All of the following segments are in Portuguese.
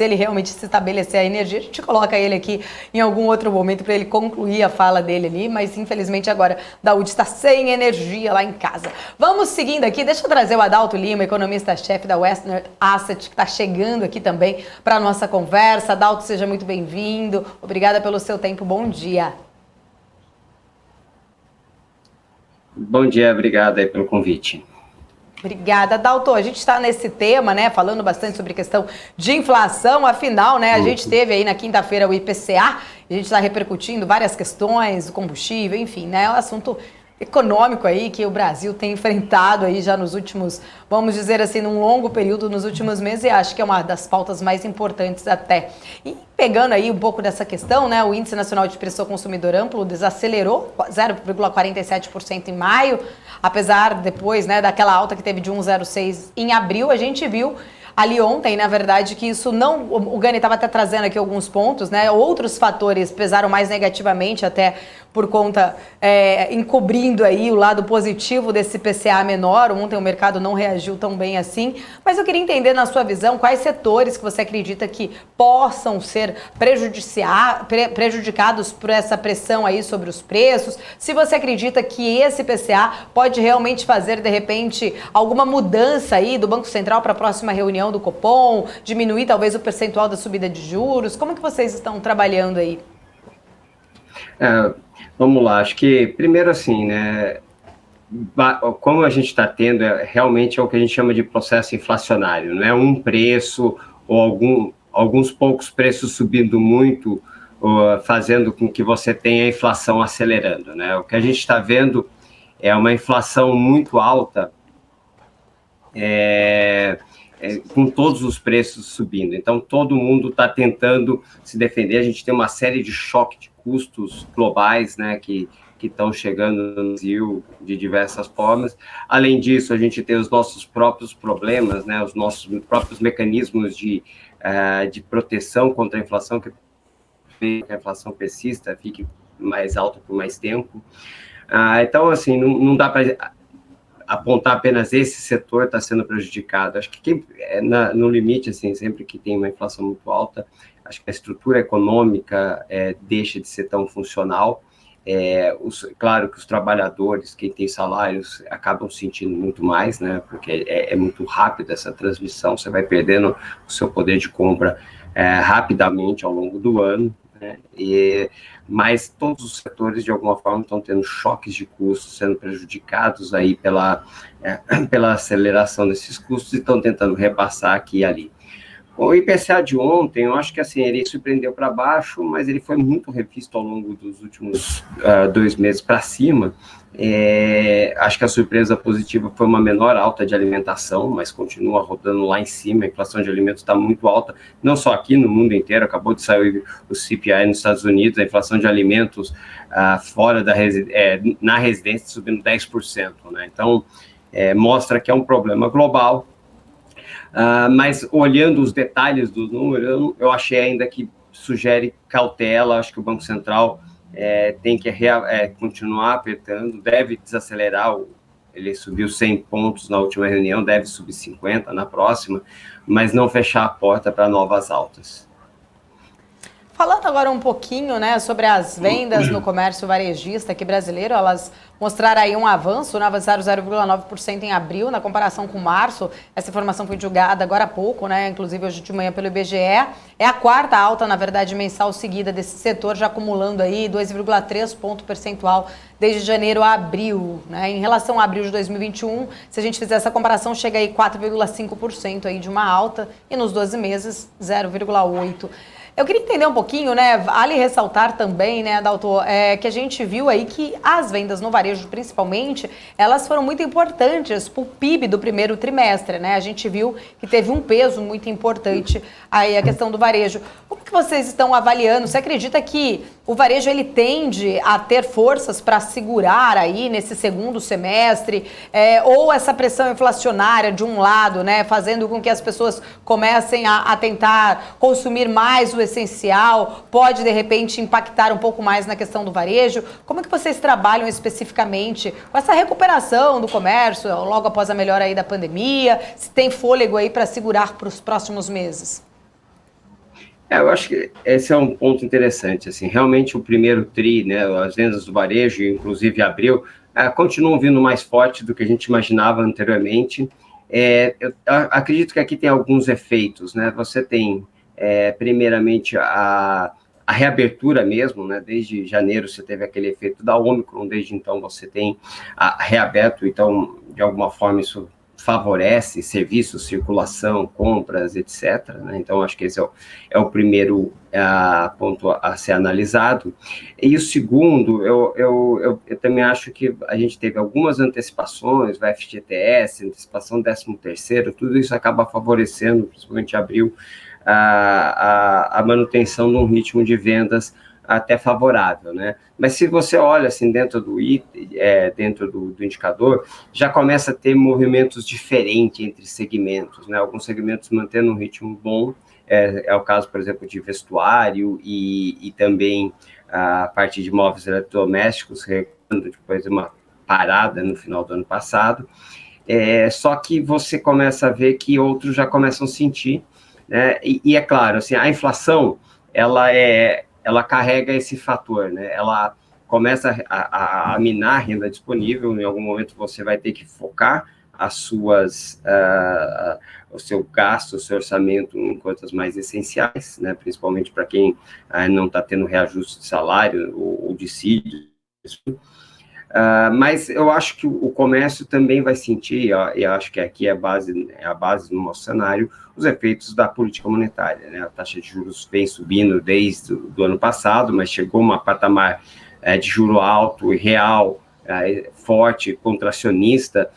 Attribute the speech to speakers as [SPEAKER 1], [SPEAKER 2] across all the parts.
[SPEAKER 1] ele realmente se estabelecer a energia, a gente coloca ele aqui em algum outro momento para ele concluir a fala dele ali, mas infelizmente agora Daúde está sem energia lá em casa. Vamos seguindo aqui, deixa eu trazer o Adalto Lima, economista-chefe da Western Asset, que está chegando aqui também para a nossa conversa. Adalto, seja muito bem-vindo, obrigada pelo seu tempo, bom dia.
[SPEAKER 2] Bom dia, obrigado aí pelo convite.
[SPEAKER 1] Obrigada, Adalto. A gente está nesse tema, né, falando bastante sobre questão de inflação, afinal, né, a gente teve aí na quinta-feira o IPCA, a gente está repercutindo várias questões, o combustível, enfim, né, é um assunto econômico aí que o Brasil tem enfrentado aí já nos últimos, vamos dizer assim, num longo período, nos últimos meses, e acho que é uma das pautas mais importantes até. E pegando aí um pouco dessa questão, né, o Índice Nacional de Preço ao Consumidor Amplo desacelerou 0,47% em maio, apesar depois, né, daquela alta que teve de 1,06 em abril, a gente viu ali ontem, na verdade, que isso não... O Gani estava até trazendo aqui alguns pontos, né? Outros fatores pesaram mais negativamente, até por conta, encobrindo aí o lado positivo desse PCA menor. Ontem o mercado não reagiu tão bem assim. Mas eu queria entender, na sua visão, quais setores que você acredita que possam ser prejudicados por essa pressão aí sobre os preços. Se você acredita que esse PCA pode realmente fazer, de repente, alguma mudança aí do Banco Central para a próxima reunião do Copom, diminuir talvez o percentual da subida de juros. Como que vocês estão trabalhando aí?
[SPEAKER 2] Vamos lá, acho que primeiro assim, né, como a gente está tendo, realmente é o que a gente chama de processo inflacionário, não é um preço ou alguns poucos preços subindo muito, fazendo com que você tenha a inflação acelerando, né? O que a gente está vendo é uma inflação muito alta, com todos os preços subindo. Então, todo mundo está tentando se defender. A gente tem uma série de choques de custos globais, né, que estão chegando no Brasil de diversas formas. Além disso, a gente tem os nossos próprios problemas, né, os nossos próprios mecanismos de proteção contra a inflação, que a inflação persista, fique mais alta por mais tempo. Então, assim, não dá para apontar apenas esse setor está sendo prejudicado. Acho que no limite, assim, sempre que tem uma inflação muito alta, acho que a estrutura econômica deixa de ser tão funcional. Claro que os trabalhadores, quem tem salários, acabam sentindo muito mais, né? Porque é muito rápida essa transmissão, você vai perdendo o seu poder de compra rapidamente ao longo do ano, né? Mas todos os setores, de alguma forma, estão tendo choques de custos, sendo prejudicados aí pela aceleração desses custos e estão tentando repassar aqui e ali. O IPCA de ontem, eu acho que assim, ele surpreendeu para baixo, mas ele foi muito revisto ao longo dos últimos 2 meses para cima. Acho que a surpresa positiva foi uma menor alta de alimentação, mas continua rodando lá em cima. A inflação de alimentos está muito alta, não só aqui, no mundo inteiro. Acabou de sair o CPI nos Estados Unidos, a inflação de alimentos fora na residência subindo 10%, né? Então, mostra que é um problema global. Mas olhando os detalhes do número, eu achei ainda que sugere cautela. Acho que o Banco Central tem que continuar apertando, deve desacelerar, ele subiu 100 pontos na última reunião, deve subir 50 na próxima, mas não fechar a porta para novas altas.
[SPEAKER 1] Falando agora um pouquinho, né, sobre as vendas no comércio varejista aqui brasileiro, elas mostraram aí um avanço, né, avançaram 0,9% em abril, na comparação com março. Essa informação foi divulgada agora há pouco, né, inclusive hoje de manhã pelo IBGE. É a quarta alta, na verdade, mensal seguida desse setor, já acumulando aí 2,3 ponto percentual desde janeiro a abril, né. Em relação a abril de 2021, se a gente fizer essa comparação, chega aí 4,5% aí de uma alta e nos 12 meses 0,8%. Eu queria entender um pouquinho, né, vale ressaltar também, né, Adalto, que a gente viu aí que as vendas no varejo, principalmente, elas foram muito importantes para o PIB do primeiro trimestre, né, a gente viu que teve um peso muito importante aí a questão do varejo. Como que vocês estão avaliando? Você acredita que o varejo, ele tende a ter forças para segurar aí nesse segundo semestre, ou essa pressão inflacionária de um lado, né, fazendo com que as pessoas comecem a tentar consumir mais o essencial, pode de repente impactar um pouco mais na questão do varejo? Como é que vocês trabalham especificamente com essa recuperação do comércio logo após a melhora aí da pandemia? Se tem fôlego aí para segurar para os próximos meses?
[SPEAKER 2] Eu acho que esse é um ponto interessante, assim, realmente o primeiro TRI, né, as vendas do varejo, inclusive abril, continuam vindo mais forte do que a gente imaginava anteriormente. Eu acredito que aqui tem alguns efeitos, né, você tem, primeiramente, a reabertura mesmo, né, desde janeiro você teve aquele efeito da Ômicron, desde então você tem reaberto, então, de alguma forma isso favorece serviços, circulação, compras, etc. Né? Então, acho que esse é o primeiro ponto a ser analisado. E o segundo, eu também acho que a gente teve algumas antecipações, o FGTS, antecipação 13º, tudo isso acaba favorecendo, principalmente abril, a manutenção de um ritmo de vendas até favorável, né? Mas se você olha assim dentro do indicador, já começa a ter movimentos diferentes entre segmentos, né? Alguns segmentos mantendo um ritmo bom, é o caso, por exemplo, de vestuário e também a parte de móveis eletrodomésticos, depois de uma parada no final do ano passado. Só que você começa a ver que outros já começam a sentir, né? E é claro, assim, a inflação, ela carrega esse fator, né? Ela começa a minar a renda disponível, em algum momento você vai ter que focar o seu gasto, o seu orçamento em coisas mais essenciais, né? Principalmente para quem não está tendo reajuste de salário ou dissídio. Mas eu acho que o comércio também vai sentir, e acho que aqui é a base do nosso cenário, os efeitos da política monetária, né? A taxa de juros vem subindo desde o ano passado, mas chegou a um patamar de juro alto e real, forte, contracionista,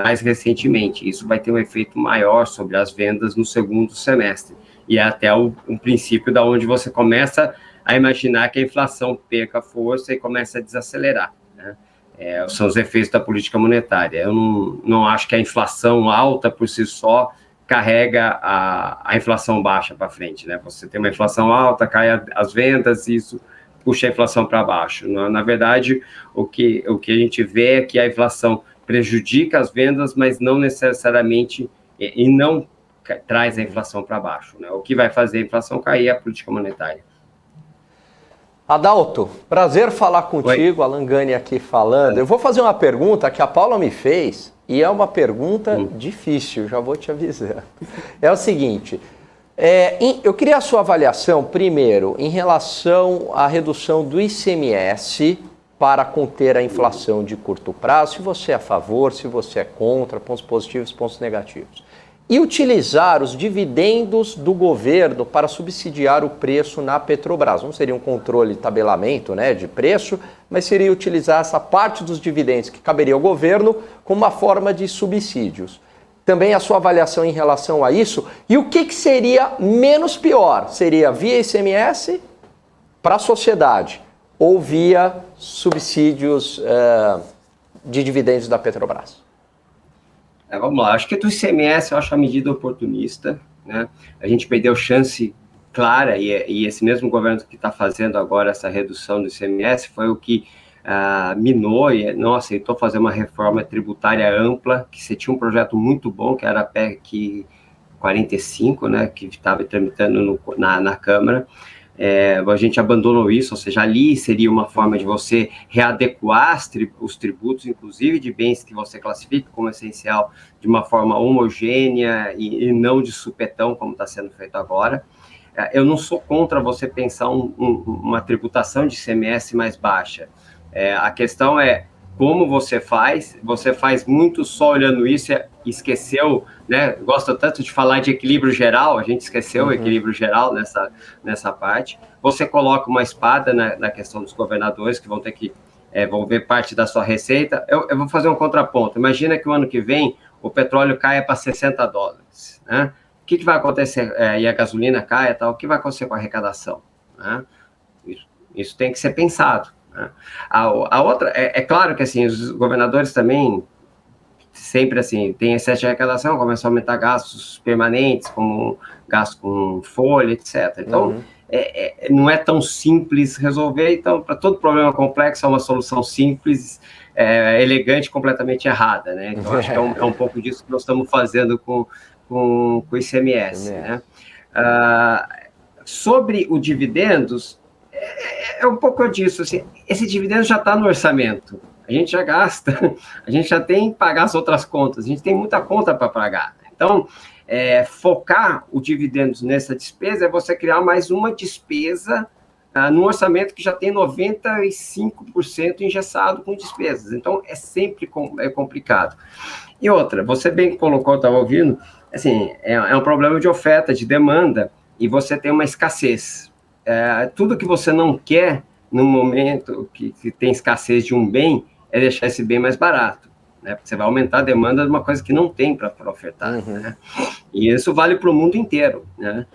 [SPEAKER 2] mais recentemente. Isso vai ter um efeito maior sobre as vendas no segundo semestre, e é até um princípio da onde você começa a imaginar que a inflação perca força e começa a desacelerar, né? São os efeitos da política monetária. Eu não acho que a inflação alta por si só carrega a inflação baixa para frente, né? Você tem uma inflação alta, cai as vendas, e isso puxa a inflação para baixo. Na verdade, o que a gente vê é que a inflação prejudica as vendas, mas não necessariamente, e não traz a inflação para baixo, né? O que vai fazer a inflação cair é a política monetária.
[SPEAKER 3] Adalto, prazer falar contigo.
[SPEAKER 2] Oi.
[SPEAKER 3] Alan Gani aqui falando. Eu vou fazer uma pergunta que a Paula me fez e é uma pergunta difícil, já vou te avisar. É o seguinte, eu queria a sua avaliação, primeiro, em relação à redução do ICMS para conter a inflação de curto prazo, se você é a favor, se você é contra, pontos positivos, pontos negativos. E utilizar os dividendos do governo para subsidiar o preço na Petrobras. Não seria um controle de tabelamento, né, de preço, mas seria utilizar essa parte dos dividendos que caberia ao governo como uma forma de subsídios. Também a sua avaliação em relação a isso. E o que seria menos pior? Seria via ICMS para a sociedade ou via subsídios de dividendos da Petrobras?
[SPEAKER 2] Vamos lá, acho que do ICMS eu acho a medida oportunista, né? A gente perdeu chance clara, e esse mesmo governo que está fazendo agora essa redução do ICMS foi o que minou e não aceitou fazer uma reforma tributária ampla, que você tinha um projeto muito bom, que era a PEC 45, né, que estava tramitando na Câmara. A gente abandonou isso, ou seja, ali seria uma forma de você readequar os tributos, inclusive de bens que você classifica como essencial, de uma forma homogênea e não de supetão, como está sendo feito agora. Eu não sou contra você pensar uma tributação de ICMS mais baixa. A questão é como você faz muito só olhando isso e esqueceu, né? Gosta tanto de falar de equilíbrio geral, a gente esqueceu o equilíbrio geral nessa parte. Você coloca uma espada na questão dos governadores, que vão ter que vão ver parte da sua receita. Eu vou fazer um contraponto. Imagina que o ano que vem o petróleo caia para $60, né? O que vai acontecer? E a gasolina caia e tal, o que vai acontecer com a arrecadação, né? Isso tem que ser pensado. A outra, claro que assim, os governadores também sempre assim, tem excesso de arrecadação, começam a aumentar gastos permanentes, como gasto com folha, etc. Então, não é tão simples resolver. Então, para todo problema complexo, é uma solução simples, elegante, completamente errada, né? Então, acho que é um pouco disso que nós estamos fazendo com o ICMS, né? Sobre o dividendos, é um pouco disso, assim, esse dividendo já está no orçamento, a gente já gasta, a gente já tem que pagar as outras contas, a gente tem muita conta para pagar. Então, focar o dividendos nessa despesa é você criar mais uma despesa num orçamento que já tem 95% engessado com despesas. Então, é sempre complicado. E outra, você bem colocou, estava ouvindo, assim, é um problema de oferta, de demanda, e você tem uma escassez. Tudo que você não quer no momento que tem escassez de um bem é deixar esse bem mais barato, né? Porque você vai aumentar a demanda de uma coisa que não tem para ofertar.
[SPEAKER 3] Uhum.
[SPEAKER 2] Né? E isso vale para o mundo inteiro. Né?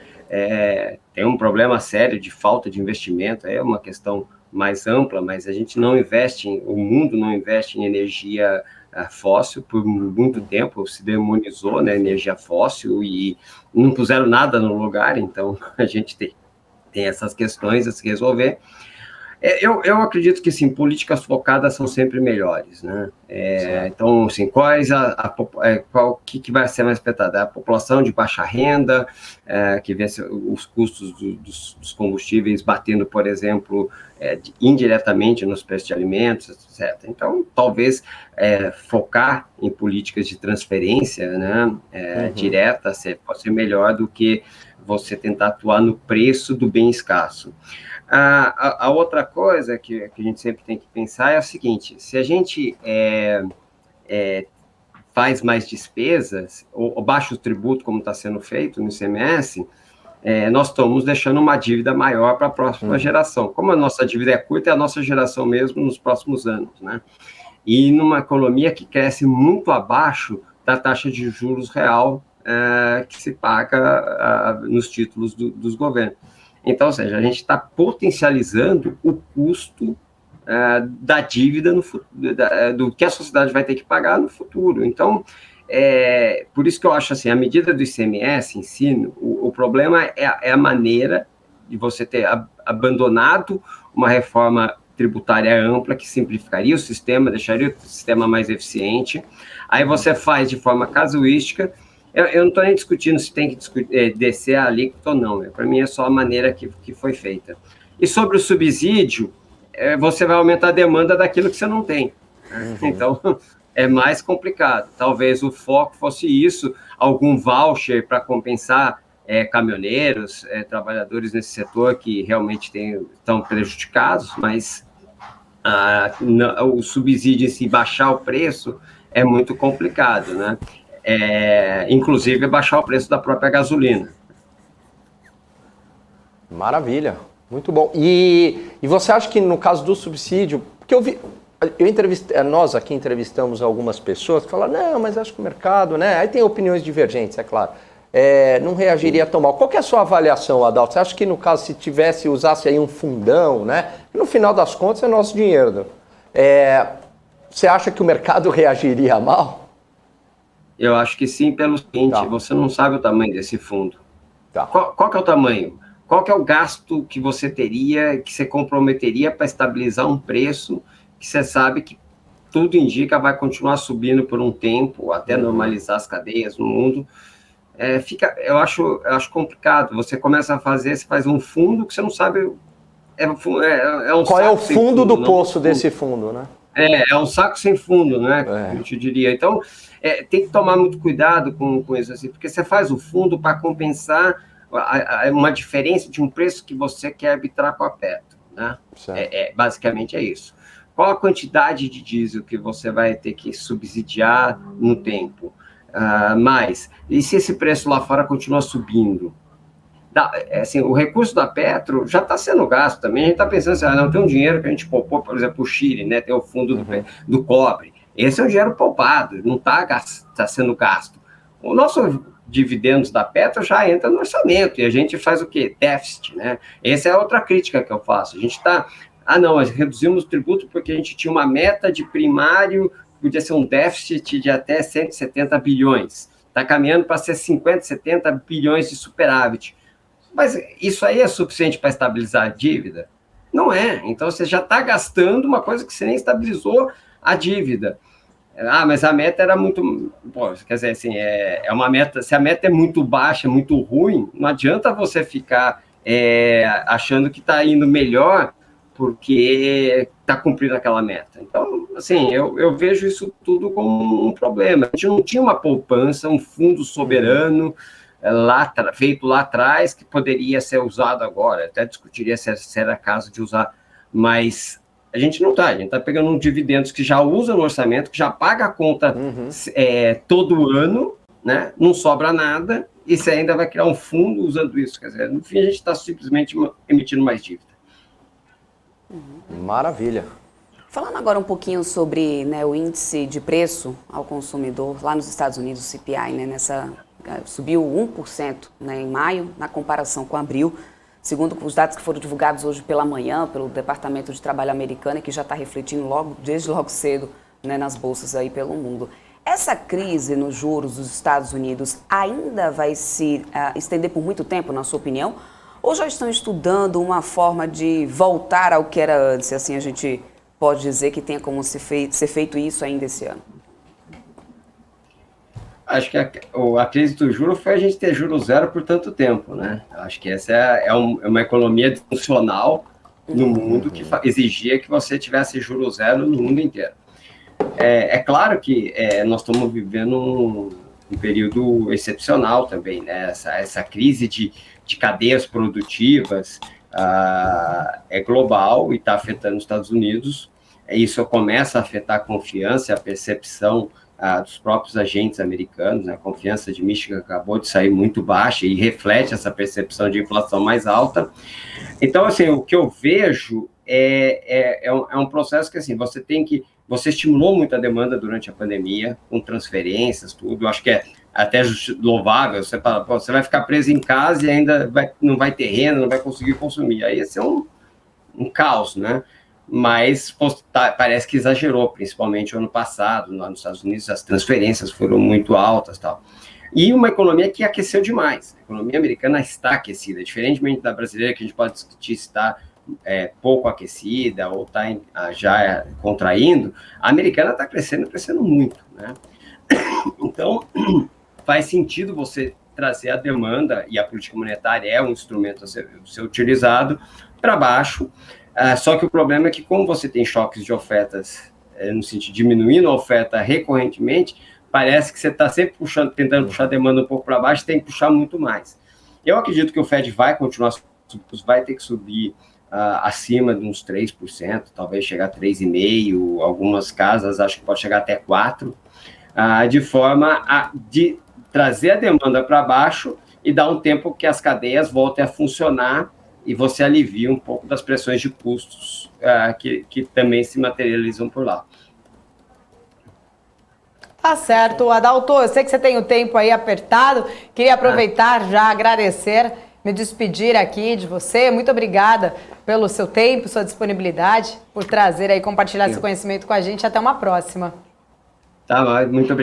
[SPEAKER 2] Tem um problema sério de falta de investimento, é uma questão mais ampla, mas a gente não investe, o mundo não investe em energia fóssil por muito tempo, se demonizou, né, energia fóssil e não puseram nada no lugar, então a gente tem essas questões a se resolver. Eu acredito que, sim, políticas focadas são sempre melhores, né? Então, assim, qual que vai ser mais afetada? A população de baixa renda, que vê os custos dos combustíveis batendo, por exemplo, indiretamente nos preços de alimentos, etc. Então, talvez focar em políticas de transferência, né, direta pode ser melhor do que você tentar atuar no preço do bem escasso. A outra coisa que a gente sempre tem que pensar é o seguinte: se a gente faz mais despesas, ou baixa o tributo, como está sendo feito no ICMS, nós estamos deixando uma dívida maior para a próxima geração. Como a nossa dívida é curta, é a nossa geração mesmo nos próximos anos, né? E numa economia que cresce muito abaixo da taxa de juros real que se paga nos títulos dos governos. Então, ou seja, a gente está potencializando o custo da dívida do que a sociedade vai ter que pagar no futuro. Então, por isso que eu acho assim, a medida do ICMS em si, o problema é a maneira de você ter abandonado uma reforma tributária ampla que simplificaria o sistema, deixaria o sistema mais eficiente. Aí você faz de forma casuística. Eu não estou nem discutindo se tem que descer a alíquota ou não. Para mim é só a maneira que foi feita. E sobre o subsídio, você vai aumentar a demanda daquilo que você não tem. Então, é mais complicado. Talvez o foco fosse isso, algum voucher para compensar caminhoneiros, trabalhadores nesse setor que realmente estão prejudicados, mas o subsídio em si, baixar o preço, é muito complicado, né? Inclusive baixar o preço da própria gasolina.
[SPEAKER 3] Maravilha, muito bom. E você acha que no caso do subsídio, porque nós aqui entrevistamos algumas pessoas que falaram, não, mas acho que o mercado, né? Aí tem opiniões divergentes, é claro. Não reagiria tão mal. Qual que é a sua avaliação, Adalto? Você acha que no caso, se usasse aí um fundão, né? No final das contas é nosso dinheiro. Você acha que o mercado reagiria mal?
[SPEAKER 2] Eu acho que sim, pelo seguinte, você não sabe o tamanho desse fundo. Qual que é o tamanho? Qual que é o gasto que você teria, que você comprometeria para estabilizar um preço que você sabe que tudo indica vai continuar subindo por um tempo, até normalizar as cadeias no mundo? Eu acho complicado. Você começa a você faz um fundo que você não sabe...
[SPEAKER 3] Qual é o fundo do poço desse fundo, né?
[SPEAKER 2] É um saco sem fundo, né? Eu te diria. Então, tem que tomar muito cuidado com isso, assim, porque você faz o fundo para compensar uma diferença de um preço que você quer arbitrar com a Petro, né? Basicamente é isso. Qual a quantidade de diesel que você vai ter que subsidiar no tempo? E se esse preço lá fora continua subindo? Assim, o recurso da Petro já está sendo gasto também. A gente está pensando assim, não tem um dinheiro que a gente poupou, por exemplo, o Chile, né? Tem o fundo do cobre. Esse é um dinheiro poupado, não está sendo gasto. O nosso dividendos da Petro já entra no orçamento e a gente faz o quê? Déficit, né? Essa é outra crítica que eu faço. A gente está... nós reduzimos o tributo porque a gente tinha uma meta de primário, podia ser um déficit de até 170 bilhões. Está caminhando para ser 50, 70 bilhões de superávit. Mas isso aí é suficiente para estabilizar a dívida? Não é. Então, você já está gastando uma coisa que você nem estabilizou a dívida. Mas a meta era muito... quer dizer, assim, uma meta... Se a meta é muito baixa, muito ruim, não adianta você ficar achando que está indo melhor porque está cumprindo aquela meta. Então, assim, eu vejo isso tudo como um problema. A gente não tinha uma poupança, um fundo soberano feito lá atrás que poderia ser usado agora. Até discutiria se era caso de usar, mas a gente não está. A gente está pegando dividendos que já usa no orçamento, que já paga a conta todo ano, né? Não sobra nada, e você ainda vai criar um fundo usando isso. Quer dizer, no fim, a gente está simplesmente emitindo mais dívida.
[SPEAKER 3] Maravilha.
[SPEAKER 4] Falando agora um pouquinho sobre, né, o índice de preço ao consumidor lá nos Estados Unidos, o CPI, né, subiu 1%, né, em maio, na comparação com abril, segundo os dados que foram divulgados hoje pela manhã pelo Departamento de Trabalho americano, e que já está refletindo desde logo cedo, né, nas bolsas aí pelo mundo. Essa crise nos juros dos Estados Unidos ainda vai se estender por muito tempo, na sua opinião? Ou já estão estudando uma forma de voltar ao que era antes? Assim, a gente pode dizer que tenha como ser feito isso ainda esse ano?
[SPEAKER 2] Acho que a crise do juro foi a gente ter juros zero por tanto tempo, né? Acho que essa é uma economia disfuncional no mundo que exigia que você tivesse juros zero no mundo inteiro. É claro que nós estamos vivendo um período excepcional também, né? Essa crise de cadeias produtivas é global e está afetando os Estados Unidos. Isso começa a afetar a confiança, a percepção dos próprios agentes americanos. A confiança de Michigan acabou de sair muito baixa e reflete essa percepção de inflação mais alta. Então, assim, o que eu vejo é um processo que, assim, você estimulou muito a demanda durante a pandemia, com transferências, tudo. Eu acho que é até louvável. Você fala, você vai ficar preso em casa e ainda não vai ter renda, não vai conseguir consumir. Aí esse é um caos, né? Mas parece que exagerou, principalmente no ano passado, lá nos Estados Unidos, as transferências foram muito altas, tal. E uma economia que aqueceu demais. A economia americana está aquecida, diferentemente da brasileira, que a gente pode discutir se está pouco aquecida ou está já contraindo. A americana está crescendo muito, né? Então, faz sentido você trazer a demanda, e a política monetária é um instrumento a ser utilizado, para baixo. Só que o problema é que, como você tem choques de ofertas, no sentido de diminuindo a oferta recorrentemente, parece que você está sempre tentando puxar a demanda um pouco para baixo, tem que puxar muito mais. Eu acredito que o Fed vai continuar, vai ter que subir acima de uns 3%, talvez chegar a 3,5%, algumas casas acho que pode chegar até 4%, de forma a trazer a demanda para baixo e dar um tempo que as cadeias voltem a funcionar e você alivia um pouco das pressões de custos que também se materializam por lá.
[SPEAKER 1] Tá certo, Adalto, eu sei que você tem o tempo aí apertado, queria aproveitar, já agradecer, me despedir aqui de você. Muito obrigada pelo seu tempo, sua disponibilidade, por trazer aí, compartilhar esse conhecimento com a gente. Até uma próxima.
[SPEAKER 2] Tá, muito obrigado.